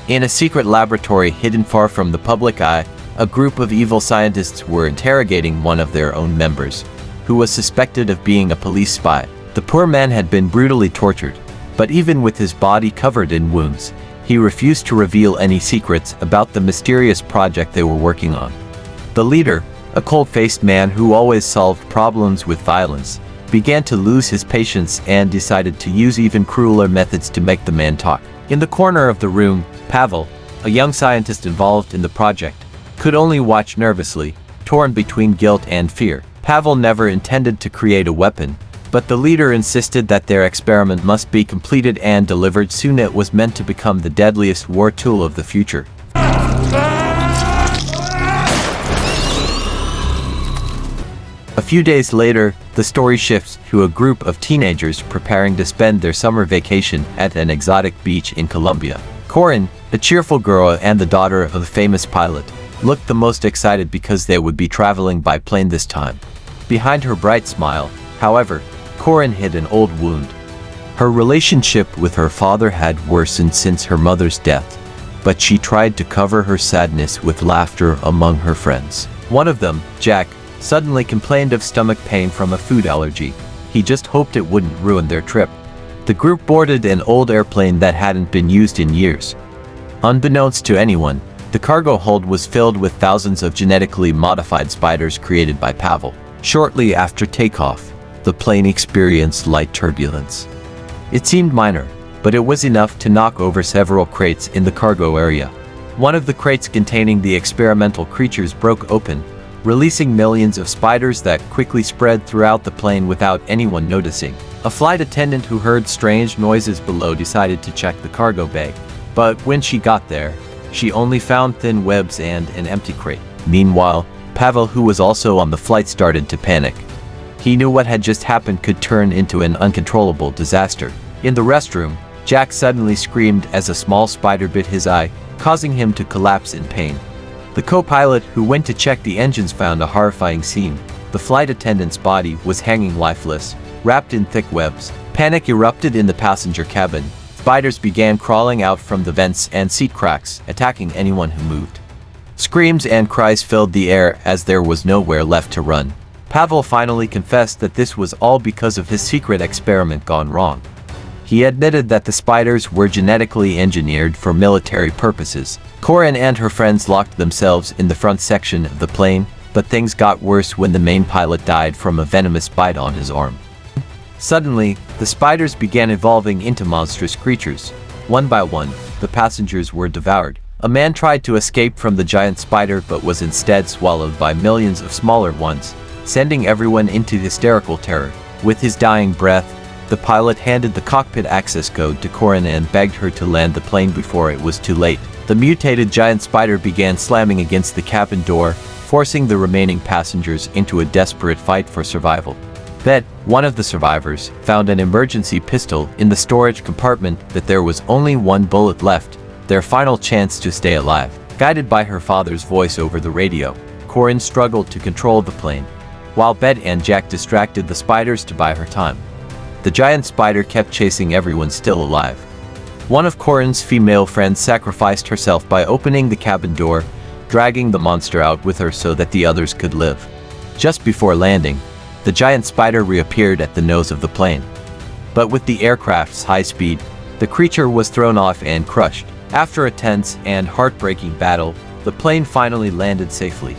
In a secret laboratory hidden far from the public eye, a group of evil scientists were interrogating one of their own members, who was suspected of being a police spy. The poor man had been brutally tortured, but even with his body covered in wounds, he refused to reveal any secrets about the mysterious project they were working on. The leader, a cold-faced man who always solved problems with violence, began to lose his patience and decided to use even crueler methods to make the man talk. In the corner of the room, Pavel, a young scientist involved in the project, could only watch nervously, torn between guilt and fear. Pavel never intended to create a weapon, but the leader insisted that their experiment must be completed and delivered soon. It was meant to become the deadliest war tool of the future. A few days later, the story shifts to a group of teenagers preparing to spend their summer vacation at an exotic beach in Colombia. Corinne, a cheerful girl and the daughter of a famous pilot, looked the most excited because they would be traveling by plane this time. Behind her bright smile, however, Corinne hid an old wound. Her relationship with her father had worsened since her mother's death, but she tried to cover her sadness with laughter among her friends. One of them, Jack, suddenly complained of stomach pain from a food allergy. He just hoped it wouldn't ruin their trip. The group boarded an old airplane that hadn't been used in years. Unbeknownst to anyone, the cargo hold was filled with thousands of genetically modified spiders created by Pavel. Shortly after takeoff, the plane experienced light turbulence. It seemed minor, but it was enough to knock over several crates in the cargo area. One of the crates containing the experimental creatures broke open, releasing millions of spiders that quickly spread throughout the plane without anyone noticing. A flight attendant who heard strange noises below decided to check the cargo bay, but when she got there, she only found thin webs and an empty crate. Meanwhile, Pavel, who was also on the flight, started to panic. He knew what had just happened could turn into an uncontrollable disaster. In the restroom, Jack suddenly screamed as a small spider bit his eye, causing him to collapse in pain. The co-pilot who went to check the engines found a horrifying scene. The flight attendant's body was hanging lifeless, wrapped in thick webs. Panic erupted in the passenger cabin. Spiders began crawling out from the vents and seat cracks, attacking anyone who moved. Screams and cries filled the air as there was nowhere left to run. Pavel finally confessed that this was all because of his secret experiment gone wrong. He admitted that the spiders were genetically engineered for military purposes. Corinne and her friends locked themselves in the front section of the plane, but things got worse when the main pilot died from a venomous bite on his arm. Suddenly, the spiders began evolving into monstrous creatures. One by one, the passengers were devoured. A man tried to escape from the giant spider but was instead swallowed by millions of smaller ones, sending everyone into hysterical terror. With his dying breath, the pilot handed the cockpit access code to Corinne and begged her to land the plane before it was too late. The mutated giant spider began slamming against the cabin door, forcing the remaining passengers into a desperate fight for survival. Bet, one of the survivors, found an emergency pistol in the storage compartment, but there was only one bullet left, their final chance to stay alive. Guided by her father's voice over the radio, Corinne struggled to control the plane, while Bet and Jack distracted the spiders to buy her time. The giant spider kept chasing everyone still alive. One of Corinne's female friends sacrificed herself by opening the cabin door, dragging the monster out with her so that the others could live. Just before landing, the giant spider reappeared at the nose of the plane. But with the aircraft's high speed, the creature was thrown off and crushed. After a tense and heartbreaking battle, the plane finally landed safely.